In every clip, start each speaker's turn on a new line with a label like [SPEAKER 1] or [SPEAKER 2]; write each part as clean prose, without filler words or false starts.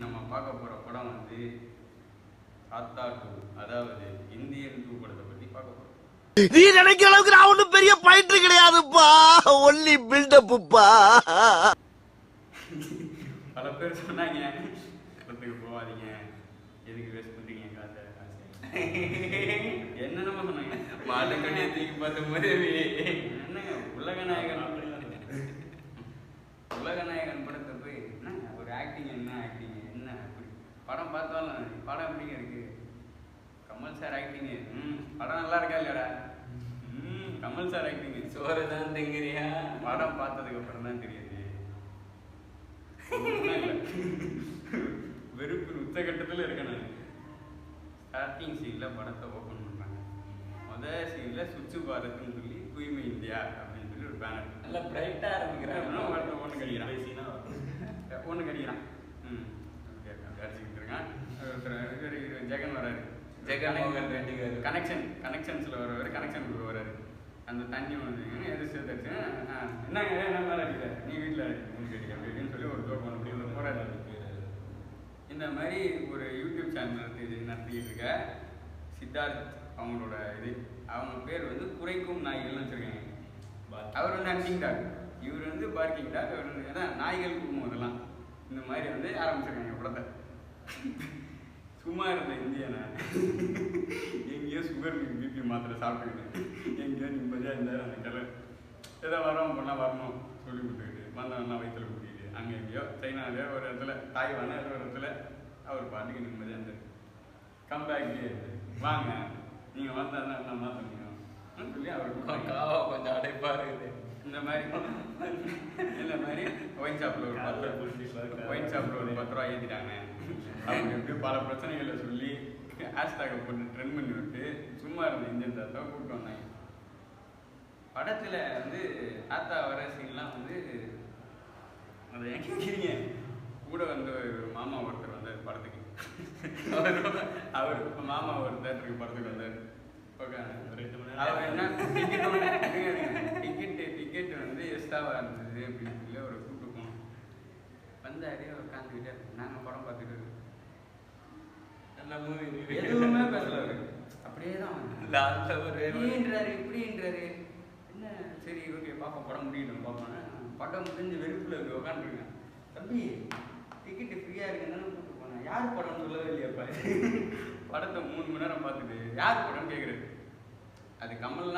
[SPEAKER 1] நம்ம பார்க்க போகிற படம் வந்து தாத்தா 2, அதாவது இந்தியன் 2 படத்தை பற்றி பார்க்க போகிறோம்.
[SPEAKER 2] நீ நினைக்கிற அளவுக்கு நான் ஒன்றும் பெரிய பயிற்று கிடையாதுப்பா, ஒன்லி பில்டப்புப்பா.
[SPEAKER 1] பல பேர் சொன்னாங்க படத்துக்கு போகாதீங்க, எதுக்கு வேஸ்ட் பண்ணுறீங்க காசை. என்னென்னமோ சொன்னாங்க.
[SPEAKER 3] மாட்டுக்கடியை தூக்கி பார்த்த போதே
[SPEAKER 1] என்னங்க உலகநாயகன் படத்தை போய் என்ன ஒரு ஆக்டிங், என்ன ஆக்டிங், என்ன அப்படி படம் பார்த்தாலும் படம் எப்படிங்க இருக்கு? கமல் சார் ஆக்டிங்கு படம் நல்லா இருக்கா இல்லையாடா? கமல் சார் ஆக்டிங்கு
[SPEAKER 3] சோறு தான் திங்கிறியா?
[SPEAKER 1] படம் பார்த்ததுக்கு அப்புறம் தான் தெரியுது. வெறுப்பு உச்சகட்டத்தில் இருக்கேன் நான். ஸ்டார்டிங் சீனில் படத்தை ஓப்பன் பண்ணுறாங்க. முதல் சீனில் சுவிட்சு பாரத்னு சொல்லி தூய்மை இந்தியா அப்படின்னு சொல்லி ஒரு பேனர்
[SPEAKER 3] நல்லா பிரைட்டாக ஆரம்பிக்கிறாங்க.
[SPEAKER 1] ஒன்று கடிக்கிறான் ஒன்று கடிக்கிறான். அடிச்சுக்கிட்டு இருக்கான். ஜெகன் வராரு.
[SPEAKER 3] ஜெகன்மோகன் ரெட்டி
[SPEAKER 1] கனெக்ஷன்ஸில் வருவார், கனெக்ஷன் கொடுக்க வராரு. அந்த தண்ணி வந்து எது சேர்த்துச்சு என்னங்க என்ன மேலே அடிக்கிற, நீ வீட்டில் ஒன்று கடிக்க அப்படின்னு சொல்லி ஒரு ஜோக் ஒன்று அப்படி போராட. இந்த மாதிரி ஒரு யூடியூப் சேனல் நடத்திக்கிட்டு இருக்க சித்தார்த் அவங்களோட அவங்க பேர் வந்து குறைக்கும் நாய்கள்னு வச்சுருக்காங்க. அவர் வந்து ஹண்டிங் டாக், இவர் வந்து பார்க்கிங் டாக். அவர் வந்து ஏன்னா நாய்கள் குடும்பம் அதெல்லாம் இந்த மாதிரி வந்து ஆரம்பிச்சிருக்காங்க படத்தை. சும்மா இருந்த இந்தியனை எங்கேயோ சுகர் பிபி மாத்திரை சாப்பிட்டுக்கிட்டு எங்கேயோ நிம்மதியாக இருந்தார். அந்த கிளை ஏதோ வரவன் பண்ணால் வரணும் சொல்லி கொடுத்துக்கிட்டு வந்தவன்னா வயிற்றுல கூட்டிக்கிட்டு அங்கே எங்கேயோ சைனாவிலே ஒரு இடத்துல, தாய்வான ஏதோ ஒரு இடத்துல அவர் பாட்டுக்கு நிம்மதியாக இருந்தார். கம்பேக்கு வாங்க நீங்கள் வந்தால் என்ன மாற்றணும் சொல்லி அவர்
[SPEAKER 3] கொஞ்சம் அடைப்பாக இருக்குது.
[SPEAKER 1] இந்த மாதிரி ஒயின் ஷாப்பில் ஒரு 10 ரூபா ஏற்றிட்டாங்க அப்படி இப்படி பல பிரச்சனைகளை சொல்லி ஹேஷ்டாகை போட்டு ட்ரெண்ட் பண்ணி விட்டு சும்மா இருந்த இந்தியன் தாத்தாவை கூப்பிட்டு வந்தாங்க. படத்தில் வந்து தாத்தா வர சீன்லாம் வந்து அதை ஏன் கேட்குறீங்க? கூட வந்து ஒரு மாமா ஒருத்தர் வந்தார் படத்துக்கு. அவர் மாமா ஒரு தேட்டருக்கு படத்துக்கு வந்தார். அவர் என்ன டிக்கெட் வந்து எக்ஸ்ட்ராவாக இருந்தது அப்படின்னு சொல்லி அவரை கூப்பிட்டு போனோம். வந்தாரு, உட்காந்துக்கிட்டே நாங்கள் படம் பார்த்துட்டு எதுவுமே பேசல. அவரு அப்படியே தான் இப்படின்றாரு. என்ன சரி ஓகே பார்ப்போம், படம் முடியணும் பார்ப்போம். படம் முடிஞ்சு வெறுப்பில் இருக்கு உட்காந்துருக்கேன். தம்பி டிக்கெட்டு ஃப்ரீயாக இருக்குன்னு கூப்பிட்டு போனேன். யார் படம்னு சொல்லவே இல்லையாப்பா. படத்தை 3 மணி நேரம் பார்த்துட்டு யார் படம்னு கேட்குறது. அது கமல்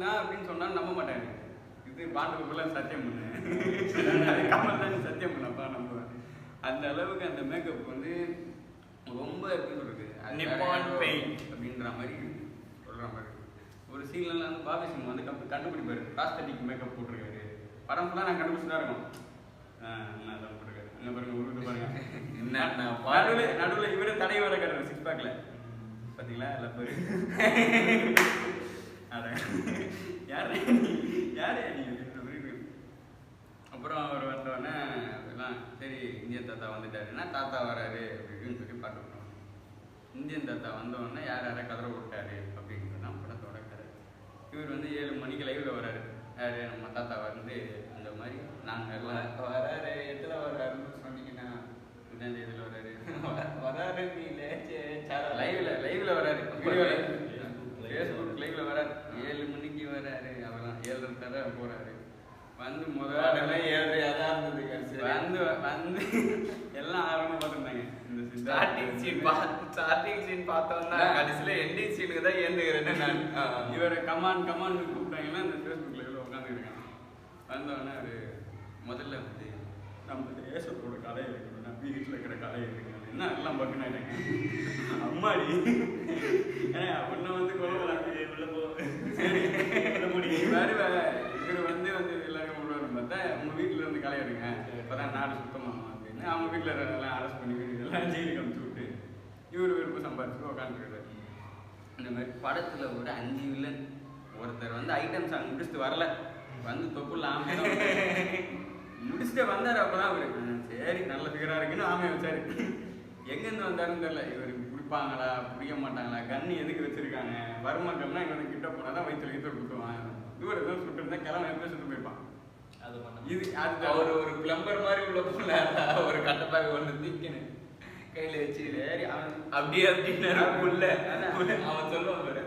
[SPEAKER 1] தான் அப்படின்னு சொன்னாலும் நம்ப மாட்டாங்க. இது பாண்டுக்குள்ள சத்தியம் பண்ணு, அது கமல் தான் சத்தியம் பண்ணப்பா நம்புவேன். அந்த அளவுக்கு அந்த மேக்கப் வந்து ரொம்ப எப்படி சொல்றது, அப்படின்ற மாதிரி சொல்ற மாதிரி. ஒரு சீன்லாம் வந்து பாபி சிங் வந்து கண்டுபிடிப்பாரு, ப்ராஸ்தட்டிக் மேக்கப் போட்டிருக்காரு. படம் ஃபுல்லாக நான் கண்டுபிடிச்சுதான் இருக்கோம். என்ன தான் போட்டிருக்காரு என்ன பாருங்க, உருட்டு பாருங்க. என்ன நடுவில் இவரு தடை வர கட்டுறாரு 6 பேக்ல பார்த்தீங்களா? எல்லாம் பேரு யார் அப்புறம் அவர் வந்தோடனே எல்லாம் சரி இந்தியன் தாத்தா வந்துட்டாருன்னா தாத்தா வராரு அப்படின்னு சொல்லி பாட்டு. இந்தியன் தாத்தா வந்தோடனே யார் கதற விட்டாரு அப்படின்னு தான் படத்தோட கதை. இவர் வந்து 7 மணிக்கு லைவ்ல வராரு. யாரு நம்ம தாத்தா வந்து அந்த மாதிரி நாங்கள் எல்லாம்
[SPEAKER 3] வராரு. எதில் வராருன்னு சொன்னீங்கன்னா
[SPEAKER 1] இதான் இதில்
[SPEAKER 3] வராரு. நீ
[SPEAKER 1] லைவ்ல வராரு, ஃபேஸ்புக் லைவ்ல வராரு. 7 மணிக்கு வராரு. அவெல்லாம் 7:30 போறாரு. வந்து முதல்ல 7:30 தான் இருந்தது. வந்து எல்லாம் ஆரம்பம் பார்த்துருந்தாங்க. இந்த
[SPEAKER 3] ஸ்டார்டிங் சீன் பார்த்தோம்னா கடைசியில் எண்டிங் சீனுக்கு தான் ஏந்துக்கிறேன்னு நான்.
[SPEAKER 1] இவரை கமான் கூப்பிட்டாங்கன்னா இந்த ஃபேஸ்புக் லைவ்ல உட்காந்துருக்காங்க. வந்தோடனே அவர் முதல்ல வந்து நம்ம தேசத்தோட கலை இருக்கணும், நம்ம வீட்டில் இருக்கிற கலை இருக்கணும், என்ன எல்லாம் பக்குன்னு ஆயிட்டாங்க. அம்மாடி அப்படின்னா வந்து கொள்ளலாம் உள்ள போ வேறு இவர் வந்து எல்லாரும் விடுவாருன்னு பார்த்தா உங்கள் வீட்டில் இருந்து களை எடுங்க, இப்போ தான் நாடு சுத்தமாகும் அப்படின்னு அவங்க வீட்டில் எல்லாம் அரெஸ்ட் பண்ணி எல்லாம் ஜெயிலுக்கு அனுப்பிச்சு விட்டு இவர் விருப்பம் சம்பாதிச்சு உட்காந்துருக்காரு. இந்த மாதிரி படத்தில் ஒரு 5 வில்லன். ஒருத்தர் வந்து ஐட்டம் சாங் முடிச்சுட்டு வரல, வந்து தொப்புள்ள ஆமை முடிச்சுட்டு வந்தார். அப்போதான் அவரு சரி நல்ல ஃபிகராக இருக்குன்னு ஆமையை வச்சாரு. எங்கேருந்து வந்தாருன்னு தெரியல. இவர் பிடிப்பாங்களா பிடிக்க மாட்டாங்களா, கண்ணு எதுக்கு வச்சிருக்காங்க, வருமாக்கள்னா இவனுக்கு கிட்ட போனால் தான் வயிற்றுல கொடுத்துருவான். இவர் எதுவும் சுட்டு இருந்தால் கிளம்ப எப்படி சுட்டு போயிருப்பான். இது அது
[SPEAKER 3] அவர் ஒரு பிளம்பர் மாதிரி உள்ள போல ஒரு கட்டப்பாக ஒன்று தூக்கினு கையில வச்சு அப்படியே அப்படின்னு உள்ள அவன் சொல்லுவான் பாரு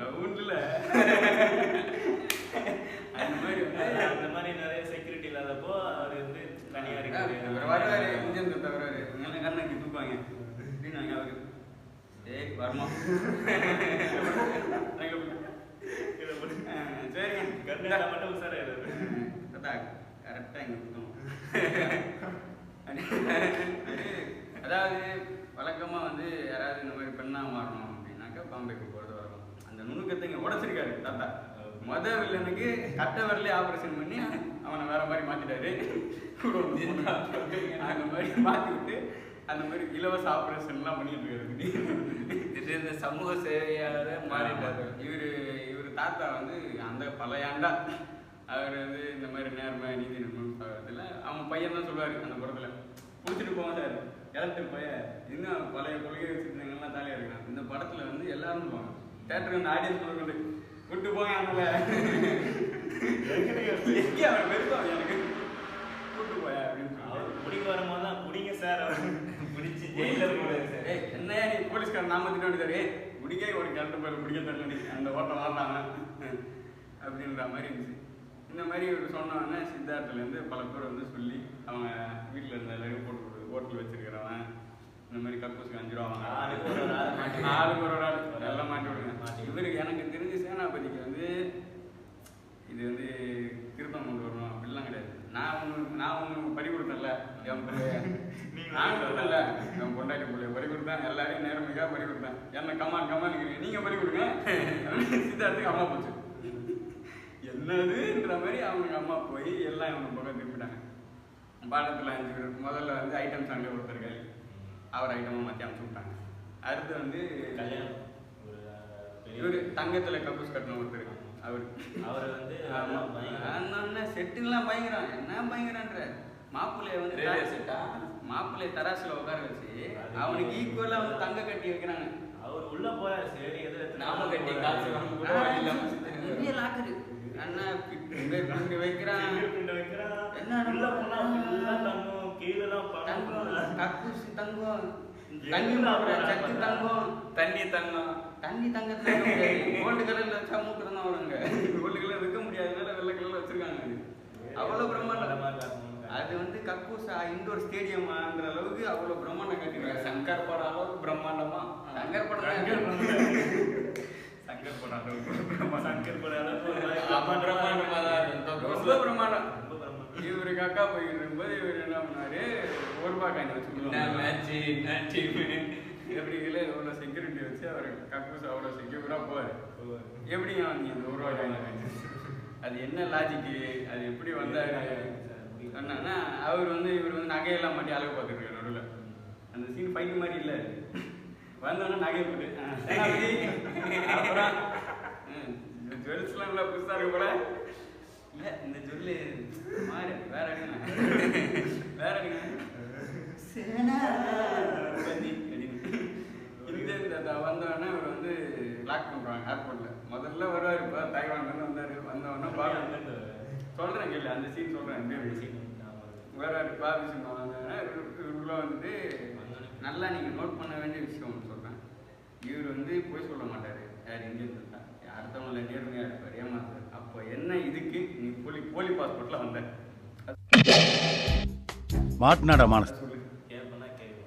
[SPEAKER 1] ரவுண்ட்ல
[SPEAKER 4] அந்த மாதிரி நிறைய செக்யூரிட்டி இல்லாதப்போ அவர் வந்து தனியா இருக்கு
[SPEAKER 1] வருவாரு இந்தியன் தவிராரு கண்ணாக்கி தூக்குவாங்க அப்படின்னு அவரு ஏய் வரமா சரிங்க
[SPEAKER 4] கண்ணா மட்டும் உசாராரு
[SPEAKER 1] கரெக்டா இங்க கொடுக்கணும் அதாவது வழக்கமா வந்து யாராவது இந்த மாதிரி பெண்ணா மாறணும் அப்படின்னாக்கா பாம்பேக்கு போறது வரணும் அந்த நுணுக்கத்தை இங்க உடச்சிருக்காரு தாத்தா வில்லனுக்கு கட்ட வரலே ஆபரேஷன் பண்ணி அவனை வேற மாதிரி மாத்திட்டாரு அந்த மாதிரி மாத்தி விட்டு அந்த மாதிரி இலவச ஆபரேஷன் எல்லாம் பண்ணிட்டு இருக்காரு
[SPEAKER 3] இந்த சமூக சேவையாளர் மாறிட்டாரு
[SPEAKER 1] இவரு தாத்தா வந்து அந்த பழையாண்டா அவர் வந்து இந்த மாதிரி நேர்மை நீதி நிறுவனத்தில் அவங்க பையன் தான் சொல்லுவாரு அந்த படத்துல குடிச்சிட்டு போவான் சார் எலக்ட்ரிக் பையன் இன்னும் பழைய கொள்கை வச்சுருந்தாங்கலாம் தாலியா இருக்கான் இந்த படத்துல வந்து எல்லாரும் சொல்லுவாங்க தேட்டருக்கு வந்து ஆடியன்ஸ் கொண்டு விட்டு போங்க அதனால அவன் வெறுப்பான் எனக்கு கூட்டு போயா அப்படின்னு
[SPEAKER 4] குடிக்க வரும்போது தான் குடிங்க சார் பிடிச்சி ஜெயிலில் போடுறது சார்
[SPEAKER 1] என்னையா நீ போலீஸ்காரன் நாம திட்டாரு குடிக்கே ஒரு கரண்ட் போய் குடிக்க தரல அந்த ஓட்டம் வாழலாங்க அப்படின்ற மாதிரி இருந்துச்சு இந்த மாதிரி இவர் சொன்னவொடனே சித்தார்த்திலேருந்து பல பேர் வந்து சொல்லி அவங்க வீட்டில் இருந்த எல்லாரும் போட்டு ஹோட்டல் வச்சிருக்கிறவன் இந்த மாதிரி கக்கூசுக்கு 5 ரூபா வாங்க ஆளுக்கு ஒரு ஆள் எல்லாம் மாட்டி விடுங்க இவருக்கு எனக்கு தெரிஞ்ச சேனாபதிக்கு வந்து இது வந்து திருத்தம் கொண்டு வரணும் அப்படிலாம் கிடையாது நான் ஒன்று பறி கொடுத்தேன்ல என் பிள்ளைய நான் கொடுத்தேன்ல என் பொண்டாட்டி பிள்ளைய பறி கொடுத்தேன் எல்லாரையும் நேர்மையாக பறி கொடுத்தேன் என்ன கமான் நீங்கள் பறி கொடுங்க சித்தார்த்துக்கு அம்மா போச்சு என்னதுன்ற மாதிரி அவங்க அம்மா போய் எல்லாம் இவங்க பக்கம் திருப்பிட்டாங்க பாடத்தில் 5 பேர் முதல்ல வந்து ஐட்டம் சாங்கில் ஒருத்தர் கையில் அவர் ஐட்டமாக மாற்றி அனுப்பிச்சு விட்டாங்க அடுத்து வந்து
[SPEAKER 4] கல்யாணம்
[SPEAKER 1] இவர் தங்கத்தில் கக்கூஸ் கட்டணும் ஒருத்தர் அவர் வந்து செட்டுலாம் பயங்கரம் என்ன பயங்கரன்ற மாப்பிள்ளைய வந்து மாப்பிள்ளைய தராசுல உட்கார வச்சு அவனுக்கு ஈக்குவலா வந்து தங்க கட்டி வைக்கிறாங்க
[SPEAKER 4] அவர் உள்ள போறாரு சரி எது
[SPEAKER 3] நாம கட்டி காசு
[SPEAKER 1] லாக்கரு அண்ணா பிண்டு வைக்கிறான்
[SPEAKER 4] என்ன உள்ள போனா ஃபுல்லா தங்கம் கீழலாம்
[SPEAKER 1] தங்கம் கக்கூசி தங்கம் தண்ணி சக்கு தங்கம் தண்ணி தங்கத்துல கோல்டு கலர்ல வச்சா மூட்டுறதா வருங்க கோல்டு கலர் வைக்க முடியாதனால வெள்ளை கலர்ல வச்சிருக்காங்க அவ்வளவு பிரம்மாண்டம் அது வந்து கக்கூசா இண்டோர் ஸ்டேடியம்ன்ற அளவுக்கு அவ்வளவு பிரம்மாண்டம் கட்டிருக்காங்க
[SPEAKER 3] சங்கர் படம் அளவுக்கு பிரம்மாண்டமா
[SPEAKER 1] சங்கர் படம்
[SPEAKER 3] பிரம்மாண்டமா தான்
[SPEAKER 1] ரொம்ப பிரம்மாண்டம் இவருக்கு அக்கா போயிட்டு இருக்கும்போது இவர் என்ன பண்ணாரு ₹1 காயின் வச்சு எப்படி இவ்வளோ செக்யூரிட்டி வச்சு அவர் கக்கூஸ் அவ்வளோ செக்யூரா போவார் எப்படிங்க வந்தீங்க அந்த ₹1 காயின் அது என்ன லாஜிக்கு அது எப்படி வந்தாரு என்னன்னா இவர் வந்து நகையெல்லாம் மாட்டி அழகு பார்த்துட்டு இருக்காரு நடுவில் அந்த சீன் ஃபைட் மாதிரி இல்லை வந்தோடனே நகையை போட்டு அப்புறம் ஜுவல்ஸ்லாம் நல்லா புதுசாக இருக்க போல இல்லை இந்த ஜுவல்லு மாறு வேற அடிங்க இந்த வந்தோடனே அவர் வந்து லாக் பண்ணுறாங்க ஏர்போர்ட்டில் முதல்ல வருவார் இப்போ தைவான்லேருந்து வந்தோடனே சொல்கிறேன் கேள்வி அந்த சீன் சொல்கிறேன் வேற பாபி சினிமா வந்தோடனே இவருக்குள்ள வந்துட்டு நல்லா நீங்கள் நோட் பண்ண வேண்டிய விஷயம் ஒன்று சொல்கிறேன் இவர் வந்து போய் சொல்ல மாட்டார் யார் இந்தியன் இருந்தா அடுத்தவங்கள நேர்மையாக இருப்பார் ஏமாத்தார் அப்போ என்ன இதுக்கு நீ போலி பாஸ்போர்ட்டில் வந்த
[SPEAKER 2] மாட்டினாடா மானஸ்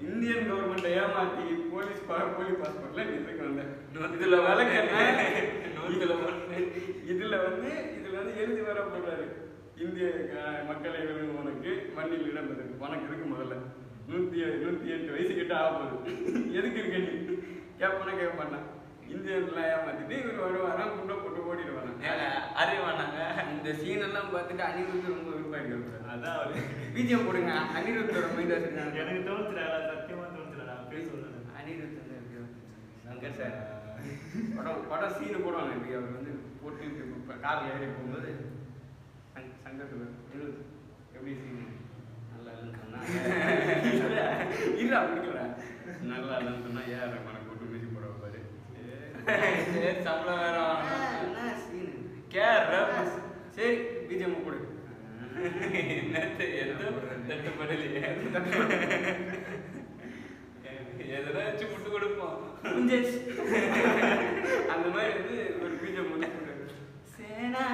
[SPEAKER 1] இந்தியன் கவர்மெண்ட்டை ஏமாற்றி போலி பாஸ்போர்ட்ல இதுக்கு வந்தேன் இதுல விளக்கென்ன இதுல வந்து எழுதி வர போடுறாரு இந்திய மக்களை உனக்கு மண்ணில் இடம் உனக்கு இருக்கு முதல்ல 108 வயசு கிட்ட ஆகுது எதுக்கு இருக்க நீ கேட்க மாட்டான் இந்தியன்லாம் ஏமாத்திட்டு இவர் வருவாராம் குண்டை போட்டு ஓடிடுவாங்க
[SPEAKER 3] அறிவானாங்க
[SPEAKER 1] இந்த சீன் எல்லாம் பார்த்துட்டு அனிருத் ரொம்ப விருப்பாங்க
[SPEAKER 4] அதான் அவரு
[SPEAKER 1] பிஜிஎம் போடுங்க அனிருத்தோட மைண்ட் வச்சிருக்காங்க
[SPEAKER 4] எனக்கு தோணுச்சுடா சத்தியமா தோணுச்சுடா நான் பேச சொல்றேன்
[SPEAKER 1] அனிருத் வந்து இருக்கு சங்கர் சார் படம் சீனு போடுவாங்க இப்படி அவர் வந்து போட்டு காரில் ஏறி போகும்போது சங்கர் அனிருத் எப்படி சீனு நல்லா இல்லைன்னு சொன்னா இல்லை பிடிக்கல நல்லா இல்லைன்னு சொன்னா ஏன் மனக்கு போட்டு மியூசிக் போட வைப்பாரு
[SPEAKER 3] சம்பளம் வேற
[SPEAKER 1] என்ன சீனு
[SPEAKER 3] கேர்
[SPEAKER 1] சரி
[SPEAKER 3] என்னத்தை எதுவும் தட்டுப்படலையே எதனா வச்சு முட்டு கொடுப்போம்
[SPEAKER 1] அந்த மாதிரி வந்து ஒரு பீஜம் வந்து சேனா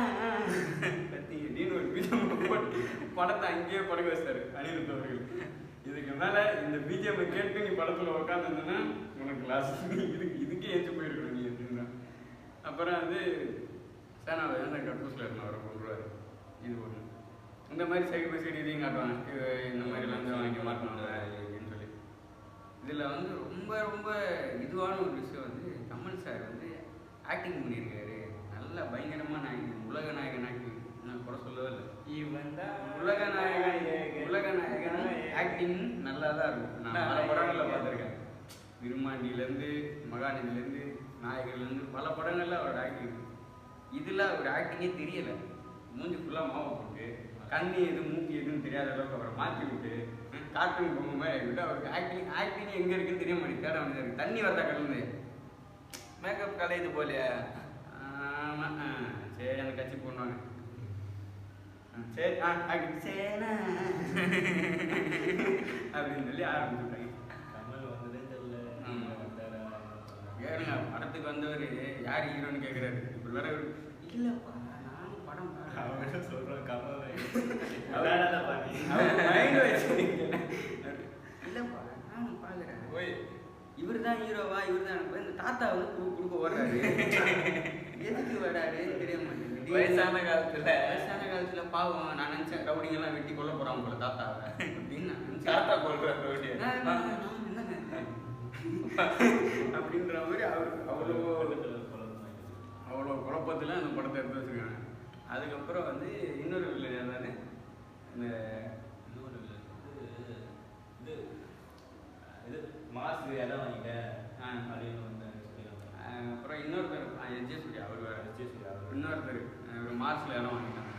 [SPEAKER 1] அப்படின்னு ஒரு பீஜம் போட்டு படத்தை அங்கேயே படக்க வச்சாரு அனிருத் அவர்கள். இதுக்கு மேல இந்த பிஜிஎம் கேட்டு நீ படத்துல உட்காந்துருந்தா உனக்கு கிளாஸ் இதுக்கே ஏற்றி போயிருக்கணும் நீ அப்படின்னா. அப்புறம் வந்து சேனாவை அந்த கக்கூஸில் இருந்தால் அவரை கொண்டுருவார். இது ஒன்று இந்த மாதிரி சைடு பை சைடு இதையும் காட்டுவாங்க. இந்த மாதிரிலாம் தான் வாங்கி மாட்டணும் அப்படின்னு சொல்லி. இதில் வந்து ரொம்ப ரொம்ப இதுவான ஒரு விஷயம் வந்து கமல் சார் வந்து ஆக்டிங் பண்ணியிருக்காரு. நல்ல பயங்கரமான ஆக்டிங், உலக நாயகன் ஆக்டிங். நான் கூட சொல்லவே இல்லை,
[SPEAKER 3] இவன் தான்
[SPEAKER 1] உலக நாயகன் ஆக்டிங் நல்லா தான் இருக்கும். நான் பல படங்களில் பார்த்துருக்கேன். விருமாண்டியிலேருந்து மகாநதியிலேருந்து நாயகன்லேருந்து பல படங்களில் அவரோட ஆக்டிங். இதில் அவர் ஆக்டிங்கே தெரியலை. மூஞ்சி ஃபுல்லாக மாவை போட்டு கண்ணி எது மூக்கி எதுன்னு தெரியாத அளவுக்கு அவரை மாற்றி விட்டு கார்ட்டூன் பொம்மை மாதிரி ஆகிவிட்டு அவருக்கு ஆக்டிங் எங்கே இருக்குன்னு தெரிய மாட்டேங்குது. தேட வேண்டியது தண்ணி வரதா கலந்து
[SPEAKER 3] மேக்கப் கலையுது போலையா.
[SPEAKER 1] சரி அந்த கட்சி போடுவாங்க. சரி சேனா அப்படின்னு சொல்லி ஆரம்பிச்சுட்டாங்க.
[SPEAKER 4] கமல் வந்ததே தெரியல.
[SPEAKER 1] கேளுங்க, படத்துக்கு வந்தவர் யார் ஹீரோன்னு கேட்குறாரு. இப்படி வேற இல்லைப்பா நானும் படம்
[SPEAKER 4] அவன் சொல்றான் கமல் அதான் பண்ணி
[SPEAKER 1] மைண்ட் வச்சு இல்லைப்பா நானும் பார்க்குறேன்.
[SPEAKER 3] ஓய்
[SPEAKER 1] இவர் தான் ஹீரோவா, இவர் தான் இந்த தாத்தா வந்து கொடுக்க வர்றாரு. எதுக்கு வராரு தெரிய மாட்டேங்குது.
[SPEAKER 3] வயசான
[SPEAKER 1] காலத்துல பாவம் நான் நினைச்சேன் ரவுடிங்கெல்லாம் வெட்டி கொல்ல போறாங்க போல தாத்தாவை அப்படின்னு நான் நினைச்சேன்.
[SPEAKER 3] தாத்தா கொள்ற ரவுடியா
[SPEAKER 1] அப்படின்ற மாதிரி அவ்வளோ குழப்பத்தில் அந்த படத்தை எடுத்து வச்சுருக்காங்க. அதுக்கப்புறம் வந்து இன்னொரு வில்லன் என்னது இந்த
[SPEAKER 4] இன்னொரு இது இது மாசு இடம் வாங்கிட்டேன் அப்படின்னு வந்து
[SPEAKER 1] அப்புறம் இன்னொருத்தர் எஜ்ஜே சூர்யா அவர் வேறு இன்னொருத்தர் ஒரு மார்க்ஸில் இடம் வாங்கிட்டாங்க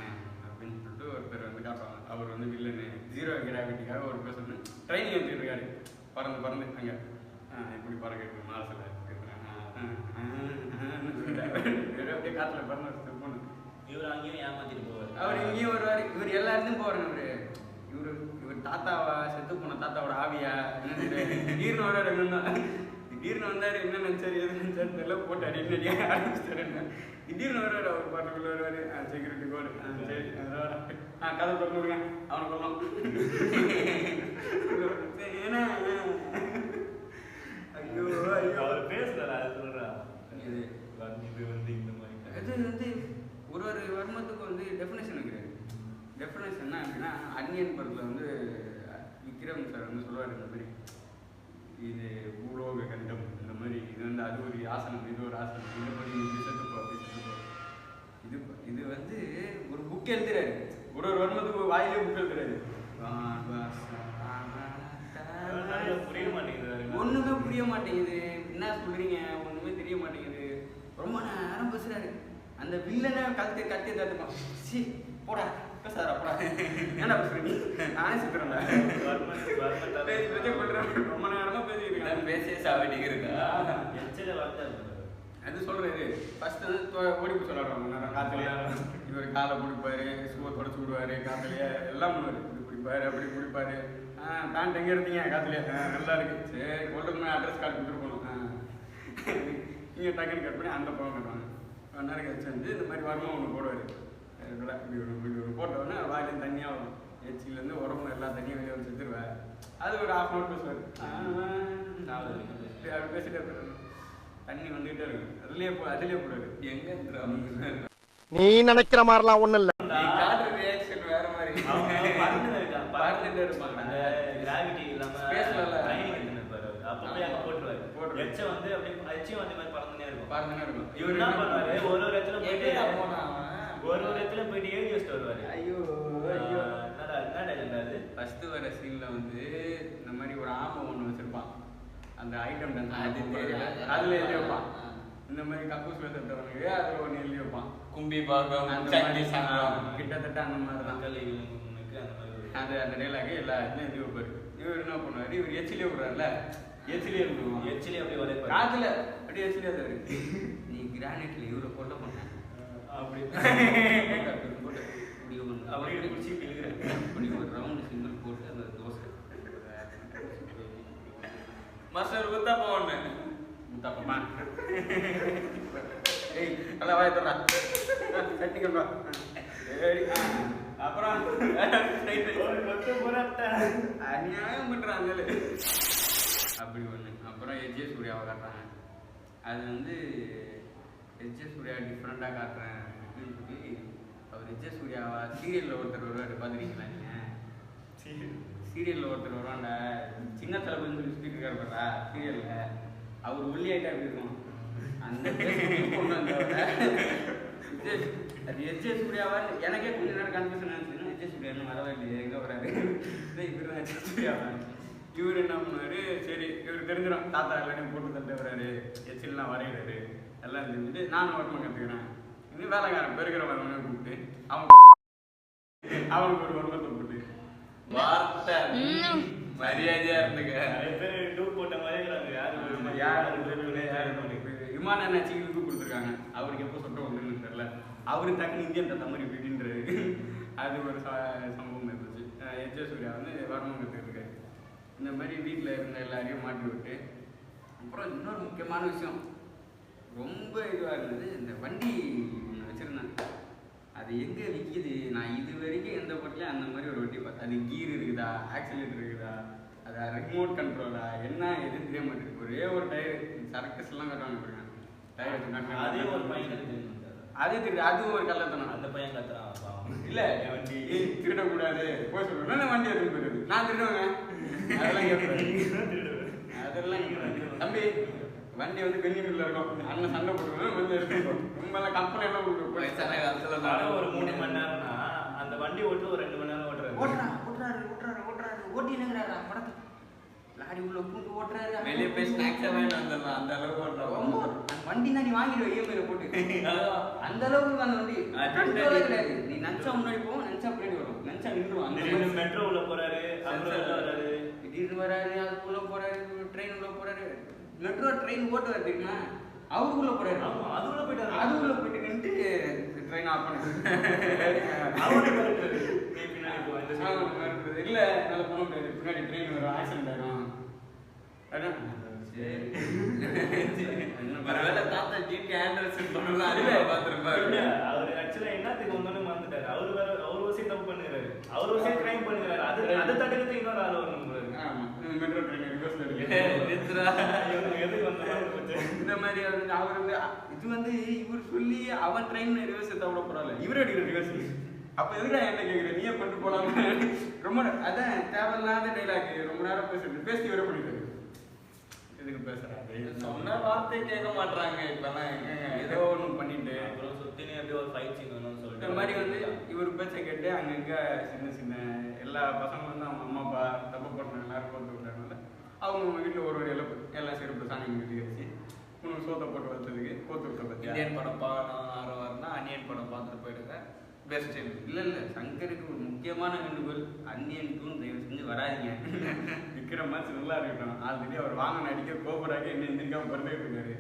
[SPEAKER 1] அப்படின்னு சொல்லிட்டு ஒருத்தர் வந்து காட்டுவாங்க. அவர் வந்து வில்லனு ஜீரோ கிராவிட்டிக்காக ஒரு பேர் ட்ரைனிங் எடுத்துட்டு இருக்காரு. பறந்து அங்கே எப்படி பறக்க இருக்கு மார்க்ஸில் அப்படியே காட்டில் பறந்து போகணும்.
[SPEAKER 4] இவர் அங்கேயும் ஏமாத்திட்டு போவார்.
[SPEAKER 1] அவர் இங்கேயும் வருவார். இவர் எல்லாருக்கும் போகிறாரு. இவர் தாத்தாவா செத்து போன தாத்தாவோட ஆவியா என்ன திடீர்னு வர்றாரு. என்னன்னா திடீர்னு வந்தார். என்ன நினச்சாரு எது நினச்சாரு தெரியல, போட்டு அடிக்கடியாக ஆரம்பிச்சிட்டாரு. திடீர்னு வர்றாரு. அவர் பாட்டுக்குள்ள வருவார். செக்யூரிட்டி கோடு சரி கதை திறந்து விடுங்க அவனை கொள்ளும். ஏன்னா ஐயோ ஐயோ
[SPEAKER 4] அவர் பேசுறாரு. அது சொல்றா
[SPEAKER 1] இது
[SPEAKER 4] வந்து இந்த மாதிரி
[SPEAKER 1] அது வந்து ஒரு வர்மத்துக்கு வந்து டெஃபினேஷன் இருக்கிறாரு. டெஃபினேஷன் என்ன அப்படின்னா அன்னியன் படத்தில் வந்து விக்ரம் சார் வந்து சொல்லுவார் இந்த மாதிரி இது பூலோக கண்டம் இந்த மாதிரி இது வந்து அது ஒரு ஆசனம் இது ஒரு ஆசனம் இந்த மாதிரி செத்துப்போ அப்படி செத்துப்போ. இது வந்து ஒரு புக் எழுதுறாரு. ஒரு வர்மத்துக்கு வாயிலே புக் எழுதுறாரு.
[SPEAKER 4] புரிய மாட்டேங்குது.
[SPEAKER 1] ஒண்ணுமே புரிய மாட்டேங்குது. என்ன சொல்றீங்க ஒண்ணுமே தெரிய மாட்டேங்குது. ரொம்ப நேரம் பேசுறாரு. அந்த வில்லனை கத்தி தட்டுப்பான். சி போடா பேசாரா போடா ஏன்னா பேசுறீங்க நானே சுத்துறேன் ரொம்ப நேரமா பேசிக்கிறேன்.
[SPEAKER 3] பேசியே சாவடிக்கிறதா
[SPEAKER 4] எச்சல வார்த்தை
[SPEAKER 1] அது சொல்றாரு. ஃபர்ஸ்ட் வந்து ஓடி போய் சொல்லாடுறாங்க காத்துலயே. இவர் காலை பிடிப்பாரு, ஷூவை தொடச்சு விடுவாரு, காத்துலயே எல்லாம் பண்ணுவாரு. இப்படி பிடிப்பாரு அப்படி பிடிப்பாரு. பேண்ட் எங்க இருந்தீங்க காத்துலயே நல்லா இருக்கு. சரி கொள்ளுக்கு அட்ரஸ் கார்டு கொடுத்துட்டு போகணும். இங்கே டக்குன்னு கட் பண்ணி அந்த பழம் கட்டுவாங்க. நேரம் கழிச்சு வந்து இந்த மாதிரி வரணும் ஒன்று போடுவார். இப்படி ஒரு போட்டோன்னே வாயிலேருந்து தண்ணியாக வரும். எச்சிலேருந்து உடம்புல எல்லா தண்ணியும் வெளியே வந்து செத்துருவேன். அது ஒரு ½ hour பேசுவார். அப்படி பேசிட்டே தண்ணி வந்துகிட்டே இருக்கும். அதுலேயே போடுவார்.
[SPEAKER 3] எங்க
[SPEAKER 2] நீ நினைக்கிற மாதிரிலாம் ஒண்ணும் இல்ல.
[SPEAKER 3] காட்டுற ரியாக்ஷன் வேற மாதிரி
[SPEAKER 1] பார்த்துட்டே இருப்பாங்க.
[SPEAKER 4] அந்த கிராவிட்டி இல்லாம ட்ரைனிங் எடுத்துருப்பாரு. அப்போ போய் அங்கே போட்டுருவாரு. எச்ச வந்து அப்படியே எச்சும் அந்த மாதிரி பறந்துனே இருக்கும். இவர் என்ன பண்ணுவாரு, ஒரு இடத்துல போயிட்டு எழுதி வச்சுட்டு வருவாரு.
[SPEAKER 1] ஐயோ
[SPEAKER 4] என்னடா அது
[SPEAKER 1] ஃபர்ஸ்ட் வர சீன்ல வந்து இந்த மாதிரி ஒரு ஆமை ஒன்று வச்சிருப்பான். அந்த ஐட்டம்
[SPEAKER 3] அது தெரியல.
[SPEAKER 1] அதுல எழுதி வைப்பான். இந்த மாதிரி கக்கூஸ் வச்சிருந்தவனுக்கு அதுல ஒன்று எழுதி வைப்பான்.
[SPEAKER 3] கும்பி பாகம்
[SPEAKER 1] கிட்டத்தட்ட அந்த மாதிரி தான் அது அந்த டைலாக் எல்லா இடத்துலையும் எழுதி வைப்பாரு. இவர் என்ன பண்ணுவாரு, இவர் எச்சிலே விடுறாருல எச்சிலே விடுவான்.
[SPEAKER 4] எச்சிலே அப்படியே ஒரே
[SPEAKER 1] காத்துல அப்படியே எச்சிலே வருவாரு. நீ கிரானைட்ல இவரை கொல்ல பண்ண அப்படி
[SPEAKER 4] அப்படியே குடிச்சு இழுக்கிறேன்.
[SPEAKER 1] அப்படி ஒரு ரவுண்டு சிங்கிள் போட்டு அந்த தோசை
[SPEAKER 3] மாஸ்டர் குத்தாப்பா ஒண்ணு
[SPEAKER 1] முத்தாப்பமா ஏய் நல்லா வாய தர்றா சட்டிக்கம்பா சரி அப்புறம் அநியாயம் பண்றாங்க அப்படி ஒண்ணு. அப்புறம் எஜ்ஜே சூர்யாவை காட்டுறாங்க. அது வந்து எஜ்ஜே சூர்யா டிஃப்ரெண்டா காட்டுறேன் அப்படின்னு சொல்லி அவர் எஜ்ஜே சூர்யாவா சீரியல்ல ஒருத்தர் வருவாரு பாத்துருக்கீங்களா நீங்க? சீரியல்ல ஒருத்தர் வருவாண்டா சின்ன தலைப்புன்னு சொல்லி சுத்திட்டு இருக்காரு பாரா சீரியல்ல. அவர் ஒல்லி ஆயிட்டா எப்படி இருக்கும் அந்த கொண்டு வந்தவரை அது எஜ்ஜே சூர்யாவா எனக்கே கொஞ்ச நேரம் கன்ஃபியூஷன் ஆனிச்சுன்னா எஜ்ஜே சூர்யா இன்னும் வரவே இல்லையே எங்கே வராரு இவர் தான் எஜ்ஜே சூர்யாவா. இவர் என்ன பண்ணுவாரு சரி இவர் தெரிஞ்சிடும் தாத்தா எல்லாத்தையும் போட்டு தட்டு வர்றாரு எச்சில்லாம் வரைகிறாரு எல்லாம் தெரிஞ்சுட்டு நானும் ஓட்டமாக கற்றுக்கிறேன். இன்னும் வேலைக்காரன் பெருக்கிற வரவனே கூப்பிட்டு அவனுக்கு ஒரு வருமத்தை போட்டு
[SPEAKER 3] வார்த்தை மரியாதையா இருந்துக்க.
[SPEAKER 4] நிறைய பேர் டூப் போட்ட மாதிரி இருக்கிறாங்க.
[SPEAKER 1] யாரு விமான நச்சுக்கு கொடுத்துருக்காங்க. அவருக்கு எப்போ சொட்ட ஒன்றுன்னு தெரியல. அவரு டக்குன்னு இந்தியன் தத்த மாதிரி இப்படின்றாரு. அது ஒரு சம்பவம் இருந்துச்சு. எஜ்ஜே சூர்யா வந்து வரணும் கற்றுக்கிட்டு இந்த மாதிரி வீட்டில் இருந்த எல்லாரையும் மாட்டி விட்டு அப்புறம் இன்னொரு முக்கியமான விஷயம் ரொம்ப இதுவாக இருந்தது. இந்த வண்டி ஒன்று வச்சுருந்தேன். அது எங்கே விற்கிது நான் இது வரைக்கும் எந்த பட்டிலையும் அந்த மாதிரி ஒரு வண்டி பார்த்தேன். அது கீர் இருக்குதா ஆக்சிலேட்டர் இருக்குதா அது ரிமோட் கண்ட்ரோலா என்ன எதுவும் தெரிய மாட்டேங்குது. ஒரே ஒரு டயர் சரக்கஸ்லாம் கட்டுவாங்க பாருங்க டயர்.
[SPEAKER 4] அதே ஒரு பையன்
[SPEAKER 1] அதே தெரியுது அதுவும் ஒரு கள்ளத்தனம்.
[SPEAKER 4] அந்த பையன் கத்துறான்
[SPEAKER 1] இல்லை வண்டி திருடக்கூடாது போய் சொல்லுவேன் வண்டி எடுத்து போயிருது நான் திருடுவேங்க அதெல்லாம் அதெல்லாம் தம்பி வண்டி வந்து பெண்ணில் இருக்கும் அண்ணன் சண்டை போட்டுருவேன் வந்து எடுத்துக்கோ ரொம்ப எல்லாம் கம்பெனி எல்லாம் கொடுக்கும்.
[SPEAKER 4] ஒரு 3 மணி நேரம்னா அந்த வண்டி ஓட்டு ஒரு 2 மணி நேரம்
[SPEAKER 1] ஓட்டுறாரு ஓட்டினுங்கிறாரா படத்துக்கு லாரி உள்ள பூந்து ஓட்டுறாரு
[SPEAKER 3] வெளியே போய் ஸ்நாக்ஸ் வாங்கிட்டு வந்துடலாம் அந்த அளவுக்கு ஓட்டுறோம்.
[SPEAKER 1] வண்டி தான் நீ வாங்கிடுவ இஎம்ஐல போட்டு அந்த அளவுக்கு அந்த வண்டி கிடையாது. நீ நினைச்சா முன்னாடி போவோம் நினைச்சா பின்னாடி வரும் நினைச்சா நின்றுடும். அந்த
[SPEAKER 4] மெட்ரோ உள்ள போறாரு வராரு
[SPEAKER 1] திடீர்னு வராரு அதுக்குள்ள போறாரு ட்ரெயின் உள்ள போறாரு. மெட்ரோ ட்ரெயின் ஓட்டுவார் தெரியுமா அவருக்குள்ள போறாரு.
[SPEAKER 4] அதுக்குள்ள போயிட்டாரு.
[SPEAKER 1] அதுக்குள்ள போயிட்டு நின்று ட்ரெயின் ஆஃப் பண்ணு இல்ல நல்லா பண்ண முடியாது பின்னாடி ட்ரெயின் வரும் ஆக்சிடென்ட் ஆயிடும்.
[SPEAKER 3] ஒருவேளை தாத்தா ஜிடி ஆண்டர்சன் பண்ணலாம் பார்த்துருப்பாரு.
[SPEAKER 4] அவரு ஆக்சுவலா என்னத்துக்கு வந்தோன்னு மறந்துட்டாரு. அவர் வசதி தப்பு பண்ணுறாரு அவர் வசதி கிரைம் பண்ணுறாரு. அதை தடுக்கிறது இன்னொரு ஆள் வரணும்.
[SPEAKER 1] மெட்ரோ ட்ரெயின்
[SPEAKER 4] எதுக்கு வந்தாலும்
[SPEAKER 1] இந்த மாதிரி அவர் வந்து இது வந்து இவர் சொல்லி அவன் ட்ரெயின் ரிவர்ஸ் எடுத்தா கூட பரவாயில்ல இவர் அடிக்கிற ரிவர்ஸ். அப்ப எதுக்கு என்ன கேட்குறேன் நீயே கொண்டு போலாம ரொம்ப அதான் தேவையில்லாத டைலாக் ரொம்ப நேரம் பேசி வர பண்ணிட்டு எதுக்கு பேசுறாரு
[SPEAKER 3] சொன்ன வார்த்தை கேட்க மாட்டாங்க. இப்பெல்லாம்
[SPEAKER 1] ஏதோ ஒன்று பண்ணிட்டு
[SPEAKER 4] அப்புறம் சுத்தினே அப்படியே ஒரு ஃபைட் சீன் வேணும்னு சொல்லிட்டு
[SPEAKER 1] இந்த மாதிரி வந்து இவர் பேச்சை கேட்டு அங்கங்க சின்ன சின்ன எல்லா பசங்களும் வந்து அவங்க அம்மா அப்பா தப்பு பண்ணுறாங்க எல்லாரும் போட்டு விட்றாங்கல்ல அவங்க வீட்டில் ஒரு இழப்பு எல்லாம் சிறப்பு சாமி வீட்டுக்கு வச்சு உனக்கு சோத்தை போட்டு வச்சதுக்கு போட்டு விட்ட பற்றி
[SPEAKER 3] இந்தியன் படம் பார்க்கணும் ஆர்வம்னா அன்னியன் படம் பார்த்துட்டு போயிடுங்க பெஸ்ட்.
[SPEAKER 1] இல்லை சங்கருக்கு ஒரு முக்கியமான வேண்டுகோள் அன்னியன் டூன் தயவு செஞ்சு வராதிங்க விக்ரமாச்சு நல்லா இருக்கட்டும். ஆல்ரெடி அவர் வாங்க நடிக்க கோபராக என்ன எந்திரிக்காம பிறந்துட்டு இருக்காரு.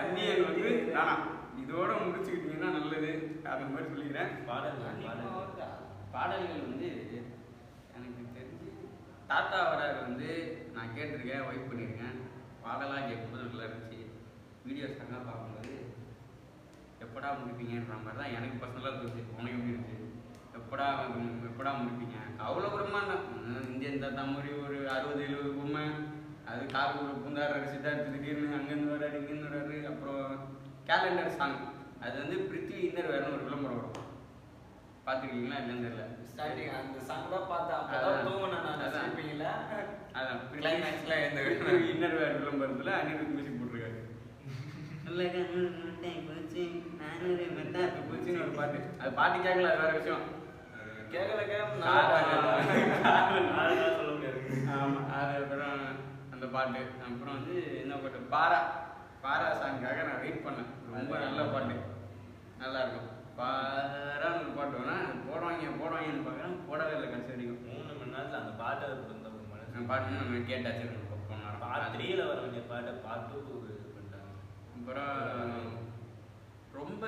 [SPEAKER 1] அன்னியன் வந்து வேணாம் இதோட முடிச்சுக்கிட்டீங்கன்னா நல்லது அந்த மாதிரி சொல்லிக்கிறேன். பாடல்கள் வந்து எனக்கு தெரிஞ்சு தாத்தா வராரு வந்து நான் கேட்டிருக்கேன் ஒய்ஃப் பண்ணியிருக்கேன். பாடலாக கேட்கும்போது நல்லா இருந்துச்சு. வீடியோஸ்லாம் பார்க்கும்போது எப்படா முடிப்பீங்கன்ற மாதிரி தான் எனக்கு பர்சனலாக தோணுச்சு. உனக்கு எப்படி இருந்துச்சு எப்படா முடிப்பீங்க அவ்வளோ பிரம்மாண்டம் இந்தியன் தாத்தா மாதிரி ஒரு 60-70 பொம்மை அது காருக்குள்ள பூந்தாடுறாரு சித்தார்த்து திடீர்னு அங்கேருந்து வராரு இங்கேருந்து வராரு. அப்புறம் கேலண்டர் சாங் அது வந்து பிருத்திவி இன்னர் வேறுனு ஒரு விளம்பரம் வரும் பார்த்துருக்கீங்களா இல்லைன்னு தெரியல.
[SPEAKER 3] ஸ்டார்டிங் அந்த சாங் தான் பார்த்தேன் அப்பதான் தூங்கினேன் நான்.
[SPEAKER 1] அதான்
[SPEAKER 3] கிளைமேக்ஸ்ல இந்த
[SPEAKER 1] இன்னர் வேறு விளம்பரத்தில் அனிருத் மியூசிக் போட்டிருக்காரு. ஒரு பாட்டு அது பாட்டு கேட்கல அது வேற விஷயம்
[SPEAKER 3] கேட்கல
[SPEAKER 4] சொல்ல முடியாது.
[SPEAKER 1] ஆமாம் அது அப்புறம் அந்த பாட்டு அப்புறம் வந்து என்ன பாட்டு பாரா சாங்காக நான் வெயிட் பண்ணேன். ரொம்ப நல்ல பாட்டு நல்லா இருக்கும். பாரான்னு ஒரு பாட்டு வேணால் போடுவாங்கன்னு பார்க்குறேன் போடவே இல்லை கடைசி வரைக்கும்.
[SPEAKER 4] 3 மணி நேரத்தில் அந்த பாட்டை
[SPEAKER 1] அந்த பாட்டு நம்ம கேட்டாச்சு போனோம்.
[SPEAKER 4] பார்ட் 3ல வர வேண்டிய பாட்டை பார்ட் 2 இது பண்ணிட்டாங்க.
[SPEAKER 1] அப்புறம் ரொம்ப